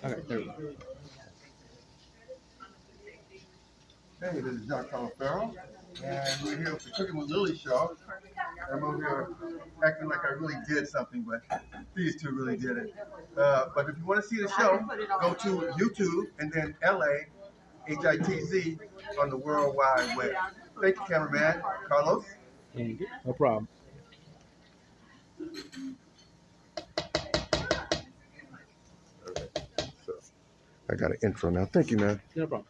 Okay, there we go. Hey, this is John Farrell, and we're here with the Cooking with Lilli show. I'm over here acting like I really did something, but these two really did it. But if you want to see the show, go to YouTube and then LaHiTz on the World Wide Web. Thank you, cameraman Carlos. No problem. So I got an intro now. Thank you, man. No problem.